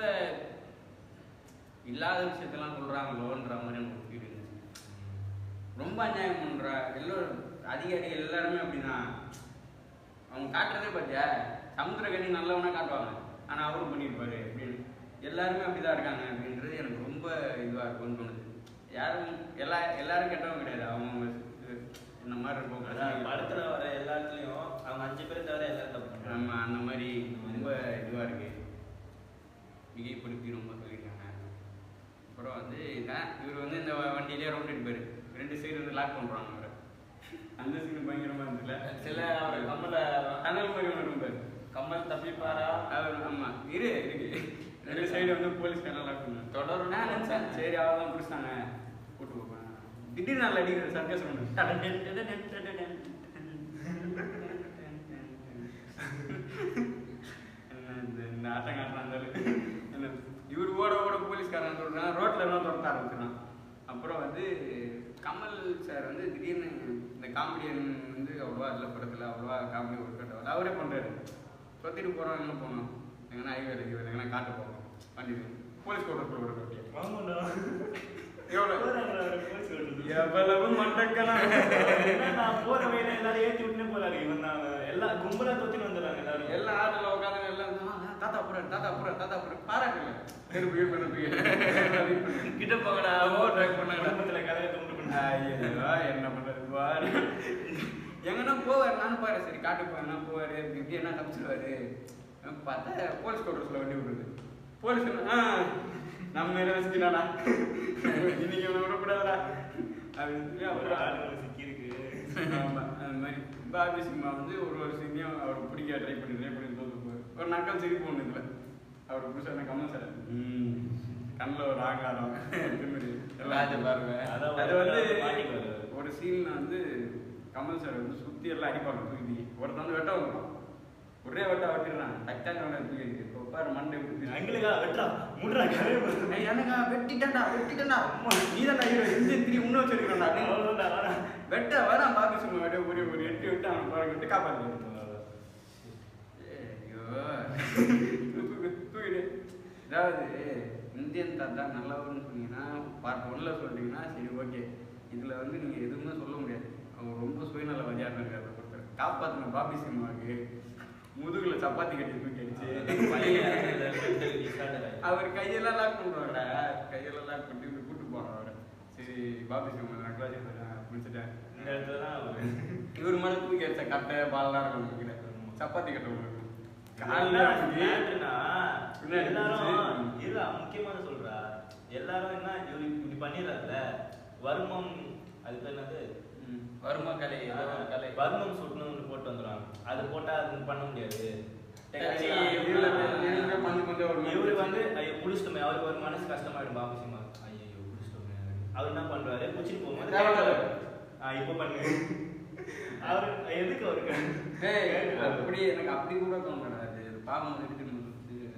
[SPEAKER 1] இல்லாத விஷயத்தெல்லாம் சொல்கிறாங்களோன்ற மாதிரி எனக்கு ஃபீல் இருந்துச்சு. ரொம்ப அநியாயம் பண்ணுறா எல்லோரும் அதிகாரி எல்லாருமே அப்படிதான். அவங்க காட்டுறதே பார்த்தியா, சமுத்திரக்கனி நல்லவனா காட்டுவாங்க, ஆனால் அவரும் பண்ணியிருப்பாரு அப்படின்னு. எல்லாருமே அப்படிதான் இருக்காங்க அப்படின்றது எனக்கு ரொம்ப இதுவாக இருக்கும்னு தோணுது. யாரும் எல்லாரும் கெட்டவங்க கிடையாது, அவங்க இந்த மாதிரி இருக்கும்.
[SPEAKER 4] படத்தில் வர எல்லா இடத்துலையும் அவங்க 5 பேர் தவிர எல்லாரும் தப்பு பண்ணுறாங்க.
[SPEAKER 1] நம்ம அந்த மாதிரி ரொம்ப இதுவாக இருக்கு, மிகைப்படுத்தி ரொம்ப சொல்லியிருக்காங்க. அப்புறம் வந்து இவர் வந்து இந்த வண்டியிலே ரவுண்ட் அடிப்பாரு, 2 சைடு வந்து லாக் பண்ணுறாங்க அவரை. அந்த சீன் பயங்கரமாக இருந்துச்சுல.
[SPEAKER 3] சில அவர் கம்மல
[SPEAKER 1] டனல் மாதிரி ஒன்று இருப்பார்,
[SPEAKER 3] கம்மல் தப்பிப்பாரா
[SPEAKER 1] அவர். ஆமாம் இருக்கு 2 சைடு வந்து போலீஸ் கண்ணா லாக் பண்ணுவாங்க. தொடரும் நான் நினச்சேன் சரி அவள் தான் பிடிச்சாங்க கூட்டு போவேன். திடீர்னு நல்லா அடிக்கிற சர்க்கஸ் ஒன்று இந்த ஆட்டம் காட்டுறான். இவர் ஓட போலீஸ்காரன் சொல்கிறான், ரோட்டில் எல்லாம் துரத்த ஆரம்பிச்சிடான். அப்புறம் வந்து கமல் சார் வந்து திடீர்னு இந்த காமெடியன் வந்து அவ்வளோவா இல்லை படத்தில், அவ்வளோவா காமெடி ஒர்க் அவுட் ஆகுது, அவரே பண்ணுறாரு. தொத்திட்டு போகிறோம், எங்கே போகணும், எங்கன்னா ஹைவே இருக்குது, எங்கன்னா காட்டு போகணும், வண்டி போலீஸ் கோட்டர் கூட அப்படியே எவ்வளவு மண்டக்கனா
[SPEAKER 4] நான் போற வழியில எல்லாரும் ஏற்றி விட்டுனே போறாரு. இவன் தான் எல்லா கும்பலா தொத்தின்னு வந்துடுறாங்க எல்லாரும்.
[SPEAKER 1] எல்லா ஆட்டில் உட்காந்து எல்லாம் தாத்தா அப்புறம் பாராட்டுங்க
[SPEAKER 3] கிட்ட போங்கடா ட்ராக் பண்ண
[SPEAKER 4] கதையை தோண்டு பண்ண
[SPEAKER 1] என்ன பண்றது எங்கன்னா போவார். நானும் பாரு சரி காட்டு போவேன்னா போவார், இப்படி என்ன தப்பிச்சிருவாரு. பார்த்தா போலீஸ் கோட்டர்ஸில் வண்டி விடுறது. போலீஸ் நம்ம மேலே வச்சுக்கினாடா, இன்னைக்கு விடக்கூடாதுடா அப்படின்னு
[SPEAKER 4] ஆளுங்களை சிக்கியிருக்கு.
[SPEAKER 1] ஆமாம் அந்த மாதிரி பாபி சிம்மா வந்து ஒரு சீனையும் அவருக்கு பிடிக்க ட்ரை பண்ணி தோற்று ஒரு நக்கல் சிரிப்பு ஒன்று இதில் அவர் புதுசாக கமல் சார் கண்ணில் ஒரு ஆகாரம்
[SPEAKER 3] பாருங்க.
[SPEAKER 1] அது வந்து ஒரு சீன்ல வந்து கமல் சார் வந்து சுற்றி எல்லாம் அடிப்பாங்க தூக்கி. ஒருத்தன் வந்து வெட்ட வந்துடும், ஒரே வெட்டா வெட்டிடுறான், டக்கான தூக்கி இப்போ பாரு மண்டை
[SPEAKER 4] எங்களுக்கா வெட்டா முடுறா கரையை
[SPEAKER 1] எனக்கா வெட்டிட்டா நீதான் ஹீரோ இந்த 3 முன்ன வச்சிருக்கான்டா வெட்ட வரான் பாபி சிம்மா வெட்ட ஒரு 8 விட்டு அவனை பாருங்க விட்டு காப்பாற்று. தூக்கிடு. அதாவது இந்தியன் தாத்தா நல்லவர்னு சொன்னீங்கன்னா பார்ட் 1ல சொல்லிட்டீங்கன்னா சரி ஓகே. இதில் வந்து நீங்கள் எதுவுமே சொல்ல முடியாது, அவங்க ரொம்ப சுயநலவாதியாக இருக்காரு. ஒருத்தர் காப்பாற்றின பாபி சிம்மாவுக்கு முதுகுல சப்பாத்தி கட்டி தூக்கி அடிச்சு அவர் கையெல்லாம் லாக் பண்ணுவாரா, கையெல்லாம் லாக் பண்ணி கூட்டு போறான் அவரை. சரி பாபி சிம்மா நக்கலாச்சி முடிச்சுட்டேன்.
[SPEAKER 4] இந்த இடத்துல தான்
[SPEAKER 1] இவர் மேலே தூக்கி அடிச்ச கட்டை பால்லாம் இருக்கும், சப்பாத்தி கட்டை ஒன்று இருக்கும்
[SPEAKER 4] எல்லாரும் இல்ல. முக்கியமான சொல்றா எல்லாரும் என்ன இவரு இப்படி பண்ணிடுறாருல வர்மம், அது பேர் என்னது
[SPEAKER 3] வருமா கலை
[SPEAKER 4] வர்மம் சுட்டணும்னு போட்டு வந்துடுவாங்க. அது போட்டா அது பண்ண முடியாது. இவரு வந்து ஐயோ புடிச்சிட்டோமே, அவருக்கு ஒரு மனசு கஷ்டமாயிடும். பாபு சிம்மா ஐயோ புடிச்சிட்டோமே, அவர் என்ன பண்றாரு குச்சிட்டு போகும்போது இப்ப பண்ணு அவரு எதுக்கு அவருக்கு
[SPEAKER 1] அப்படி எனக்கு அப்படி கூட தோணுது. பாவம் எடுத்துட்டு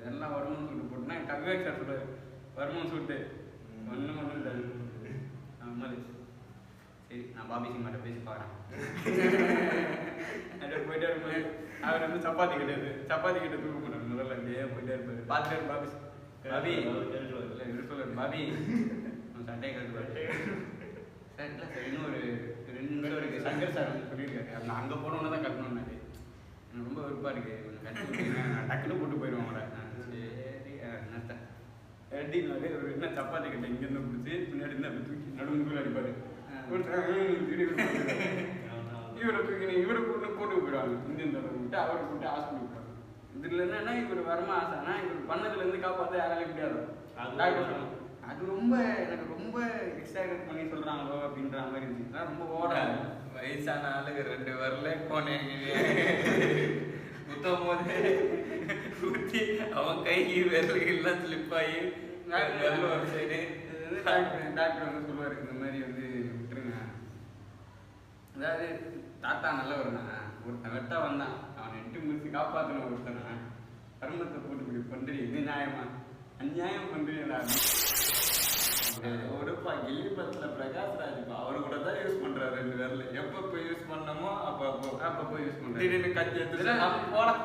[SPEAKER 1] எல்லாம் வருமானம் சுட்டு போட்டுனா கவிவேக் சார் சொல்லுவாரு வருமானம் சுட்டு ஒன்றும் மாதிரி. சரி நான் பாபி சிம்மாட்ட பேசி பார்க்குறேன். போயிட்டே இருப்பாரு. அவர் வந்து சப்பாத்தி கிட்ட தூக்க போட்டார் முதல்ல அப்படியே போயிட்டே இருப்பாரு. பார்த்துட்டு பாபி இவர் சொல்லுவார் பாபி சட்டையை கட்டுவாரு சார். இல்லை சார் இன்னும் ஒரு 2 நிமிஷம் இருக்கு. சங்கர் சார் வந்து சொல்லியிருக்காரு நான் அங்கே போனோன்னு தான் கட்டணும்னாரு. எனக்கு ரொம்ப விருப்பா இருக்கு, கொஞ்சம் கட்டி நான் டக்குன்னு போட்டு போயிடுவாங்கள. சரி என்னத்தேன் எப்படின்னாரு ஒரு என்ன சப்பாத்தி கட்டை இங்கேருந்து பிடிச்சி பின்னாடி இருந்து அப்படி தூக்கி நடுமுக்குள்ள அடிப்பாரு. இவரை தூக்கி இவரை கூட்டு போயிடுவாங்க. இந்தியன் தலைவர் விட்டு அவரை கூட்டு ஹாஸ்பிட்டல் விட்டாங்க. இதுல என்னன்னா இவர் வரமா ஆசைனா இவர் பண்ணதுல இருந்து காப்பாற்ற யாராலையும் முடியாது. அது ரொம்ப எனக்கு ரொம்ப எக்ஸைட் பண்ணி சொல்றாங்களோ அப்படின்ற மாதிரி இருந்துச்சு. ரொம்ப ஓட
[SPEAKER 3] வயசான ஆளுக்கு 2 வரல போனேன் குத்தும் போது குத்தி அவன் கை விரல்கள்லாம் ஸ்லிப் ஆகி ஒரு சைடு
[SPEAKER 1] டாக்டர் வந்து சொல்லுவார் இந்த மாதிரி வந்து விட்டுருங்க. அதாவது தாத்தா நல்லவர் தானே, ஒருத்தன் வெட்டா வந்தான் அவனை 8 முடிச்சு காப்பாற்றணும். ஒருத்தனை கர்மத்தை போட்டு இப்படி பண்றீ, இது நியாயமா அநியாயம் பண்றீங்களா?
[SPEAKER 3] ஒரு கில்லி படத்துல பிரகாஷ்ராஜ் அவரு கூட தான் யூஸ் பண்றாரு 2 விரல். எப்பப்போ யூஸ் பண்ணமோ அப்பப்போ யூஸ் பண்றாரு. திடீர்னு கத்தி எடுத்து
[SPEAKER 1] போலாம்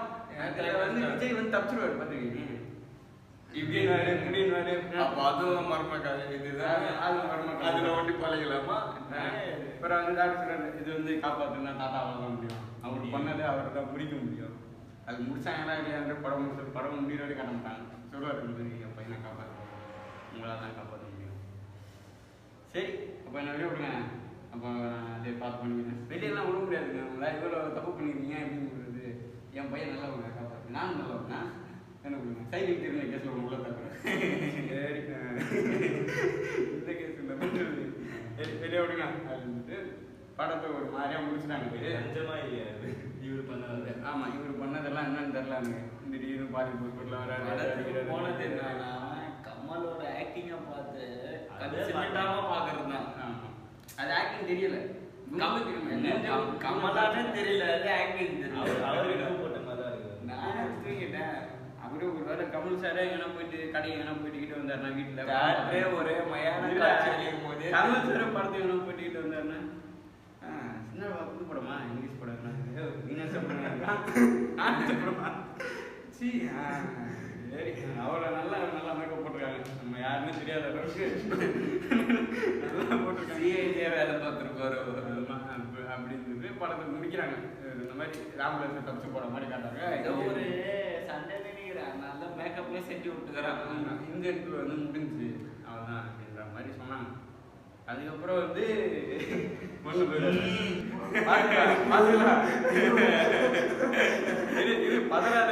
[SPEAKER 1] வந்து விஜய் வந்து தப்பிச்சிருவாரு பார்த்துருக்கீங்க. இப்படின்னு வாரு முடின்னு வாரு.
[SPEAKER 3] அப்ப அதுவும் மர்ம கதை இதுதான். அதுல ஒட்டி பழகலாமா?
[SPEAKER 1] அப்புறம் வந்து டாக்டர் சொல்றாரு, இது வந்து காப்பாத்துனா தாத்தா அவ்வளோதான் முடியும், அவர் பண்ணதை அவரை தான் முடிக்க முடியும். அது முடிச்சாங்களா இல்லையான்ற படம் முடிகிற வரைக்கும் காட்ட மாட்டாங்க. சொல்லுவார், இந்த மாதிரி என் பையனை காப்பாற்றுவோம், உங்களால் தான் காப்பாற்ற முடியும். சரி அப்போ என்ன வெளியே விடுங்க, அப்போ அதே பார்த்து பண்ணிக்கிறேன். வெளியெல்லாம் விட முடியாதுங்க, உங்களா இவ்வளோ தப்பு பண்ணிக்கிறீங்க அப்படின்னு என் பையன் நல்லா விடுங்க காப்பாற்று, நானும் நல்லா விடுறேன் என்ன பண்ணுங்க, சைக்கிள் திரும்ப கேஸில் உள்ள தப்புறேன். சரி இந்த கேஸ் இல்லை பண்ணுறது, வெளியே விடுங்க அப்படின்ட்டு படத்தை ஒரு மாதிரியா முடிச்சுட்டாங்க.
[SPEAKER 4] நிஜமா இல்லையா இவர் பண்ணது?
[SPEAKER 1] ஆமா, இவர் பண்ணதெல்லாம் என்னன்னு தெரியலாங்க. திடீர்னு பாதி போட்டுல
[SPEAKER 3] போனது என்னன்னா கமலோட ஆக்டிங்கை பார்த்து கன்சிடென்ட்டாக பார்க்கறது தான்.
[SPEAKER 1] ஆமா, அது ஆக்டிங் தெரியல,
[SPEAKER 3] கமலானே தெரியல, அது ஆக்டிங் தெரியல.
[SPEAKER 4] அவருக்கு போட்ட மாதிரி தான் இருக்குது.
[SPEAKER 1] நானே தூங்கிட்டேன். அவரு ஒரு வேலை கமல் சாரே எங்கன்னா போயிட்டு கடைக்கு எங்கன்னா போயிட்டு வந்தாருன்னா வீட்டுல
[SPEAKER 3] தேட்டரே ஒரே மயான காட்சியும் போது
[SPEAKER 1] கமல் சார படத்துக்கு எங்கன்னா போயிட்டு வந்தாருன்னா சின்ன புது படமா இங்கிலீஷ் படம் படமா சி சரி, அவ்வளோ நல்லா மேக்கப் போட்டிருக்காங்க, நம்ம யாருன்னு தெரியாத அளவுக்கு நல்லா போட்டிருக்காங்க.
[SPEAKER 3] சிஐடியே வேலை பார்த்துருப்பாரு
[SPEAKER 1] அப்படின்னு படத்தை முடிக்கிறாங்க. இந்த மாதிரி ராமதாஸ் தப்பிச்சு போட மாதிரி காட்டாங்க.
[SPEAKER 3] ஏதோ ஒரு சண்டை நினைக்கிறேன், நல்லா மேக்கப்ல செஞ்சு விட்டுக்கிறாங்க.
[SPEAKER 1] இந்த இடத்துல வந்து முடிஞ்சு அவதான் அப்படின்ற மாதிரி சொன்னாங்க. அதுக்கப்புறம் வந்து ஒண்ணு இது பதறாத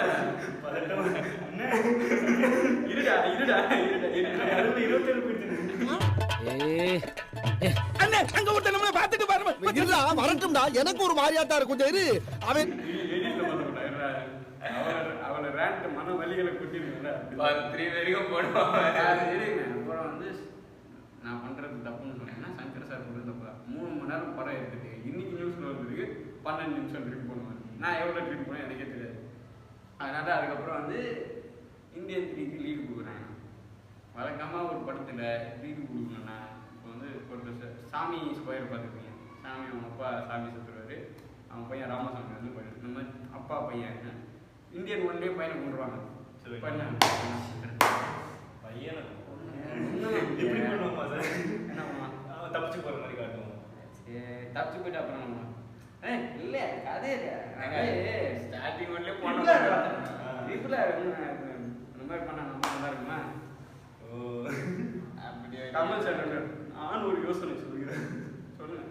[SPEAKER 1] இருடா இருடா இருடா 27
[SPEAKER 2] அண்ணே அங்க ஒருத்தன் நம்மள பாத்துட்டு பாருங்க. இல்ல வரட்டும்டா, எனக்கு ஒரு மாதிரியாட்டா இருக்கு, கொஞ்சம் இரு. அவன்
[SPEAKER 1] அவளை ரேண்ட் மன வலிகளை குட்டிருக்கல
[SPEAKER 3] 3 வரைக்கும் போடுவாங்க.
[SPEAKER 1] அப்புறம் வந்து நான் பண்றது தப்புன்னு சொன்னேன்னா சங்கர் சார் பண்றது தப்பா. 3 மணி நேரம் படம் எடுத்துட்டு இன்னைக்கு நியூஸ்ல வந்ததுக்கு 12 நிமிஷம் ட்ரிப் பண்ணுவேன். நான் எவ்வளவு ட்ரிப் பண்ணேன் எனக்கே தெரியாது. அதனால அதுக்கப்புறம் வந்து இந்தியன் 3க்கு லீடு கொடுக்குறாங்க. வழக்கமா ஒரு படத்துல லீடு கொடுக்கணும்னா இப்போ வந்து ஒரு சாமி ஸ்கொயர் பார்த்துருக்கீங்க. சாமி அவங்க அப்பா சாமி சுற்றுவாரு, அவங்க பையன் ராமசாமி வந்து பையன், இந்த மாதிரி அப்பா பையன் இந்தியன் 1 பையனை கொண்டுருவாங்க.
[SPEAKER 4] பையனை எப்படி பண்ணுவோமா சார்?
[SPEAKER 1] என்ன பண்ணுவான்,
[SPEAKER 4] தப்பிச்சு போற மாதிரி காட்டுவோம்.
[SPEAKER 1] தப்பிச்சு போயிட்டு அப்புறம் நம்ம இல்ல கதை
[SPEAKER 3] ஸ்டார்டிங் ஒன்லயே
[SPEAKER 1] போன
[SPEAKER 3] போனோம்.
[SPEAKER 1] இந்த மாதிரி பண்ணா நம்ம நல்லா இருக்குமா?
[SPEAKER 4] ஓ
[SPEAKER 3] அப்படியே
[SPEAKER 1] கமல் சார் நான் ஒரு யோசனை சொல்கிறேன், சொல்லுங்க.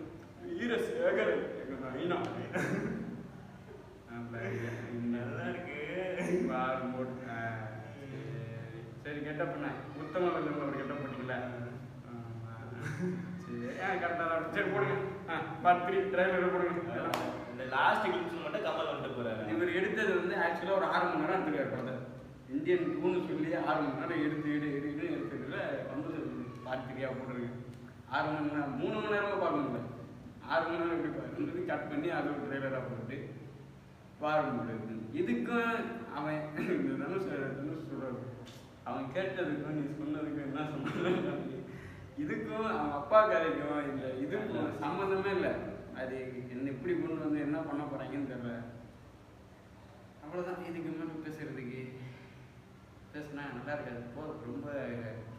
[SPEAKER 1] வீரசேகர் ஐநா
[SPEAKER 4] நல்லா இருக்கு.
[SPEAKER 1] சரி கெட்டப் பண்ண உத்தம ஒரு கெட்டப் பண்ணிக்கல. சரி கரெக்டாக தான். சரி போடுங்க, பார்ட் 3 ட்ரைலர் போடுங்க.
[SPEAKER 4] இந்த லாஸ்ட் கிளிப்ஸ் மட்டும் கமல் வந்துட்டு போறாரு.
[SPEAKER 1] இவர் எடுத்தது வந்து ஆக்சுவலாக ஒரு 6 மணி நேரம் எடுத்துருக்காரு படத்தை. இந்தியன் 2ன்னு சொல்லி 6 மணி நேரம் எடுத்ததுல வந்து பார்ட் 3 போட்டுருக்கு. 6 மணி நேரம் 3 மணி நேரமாக பார்க்க முடியல. 6 மணி நேரம் எப்படி பார்க்குறது கட் பண்ணி அது ஒரு ட்ரைலராக போட்டு வார முடியாது. இதுக்கும் அவன் இந்த தனுஷ் சொல்றாரு, அவன் கேட்டதுக்கும் நீ சொன்னதுக்கும் என்ன சொன்னாலும் இதுக்கும் அவன் அப்பா கதைக்கும் இல்லை இதுக்கும் சம்மந்தமே இல்லை. அது என்ன இப்படி கொண்டு வந்து என்ன பண்ண போறாங்கன்னு தெரியல. அவ்வளோதான். இதுக்கு மேலே பேசுறதுக்கு பேசுனா நல்லா இருக்காது. ரொம்ப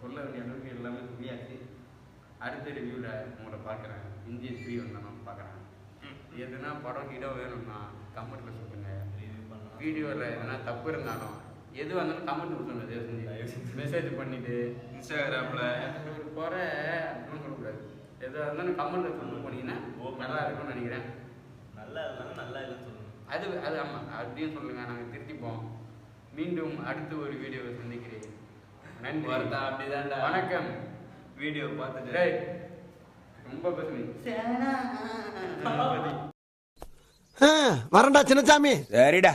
[SPEAKER 1] சொல்ல வேண்டிய அளவுக்கு எல்லாமே சொல்லியாச்சு. அடுத்த ரிவ்யூவில் உங்களை பார்க்குறேன். இந்தியன் 3 வந்தாலும் பார்க்குறேன். எதுனா படம் ஹீரோ வேணும்னா கமெண்ட்டில் சொல்லுங்கள். வீடியோவில் எதனா தப்பு இருந்தாலும் எது வந்தாலும் கமெண்ட் சொல்லுங்கள். மெசேஜ் பண்ணிவிட்டு
[SPEAKER 3] இன்ஸ்டாகிராமில்
[SPEAKER 1] ஒரு குறை அப்படின்னு சொல்லக்கூடாது. எதாக இருந்தாலும் கமெண்ட்டில் சொல்ல போனீங்கன்னா நல்லா இருக்கும்னு நினைக்கிறேன்.
[SPEAKER 4] நல்லா இருந்தாலும் நல்லா இல்லைன்னு சொல்லணும்.
[SPEAKER 1] அது ஆமாம் அப்படின்னு சொல்லுங்கள், நாங்கள் திருத்திப்போம். மீண்டும் அடுத்த ஒரு வீடியோவை சந்திக்கிறேன். நன்றி.
[SPEAKER 3] அப்படிதான்
[SPEAKER 1] வணக்கம்.
[SPEAKER 3] வீடியோ பார்த்துட்டு
[SPEAKER 1] ரொம்ப பேசுனீங்க.
[SPEAKER 2] வரண்டா சின்னசாமி.
[SPEAKER 5] சரிடா.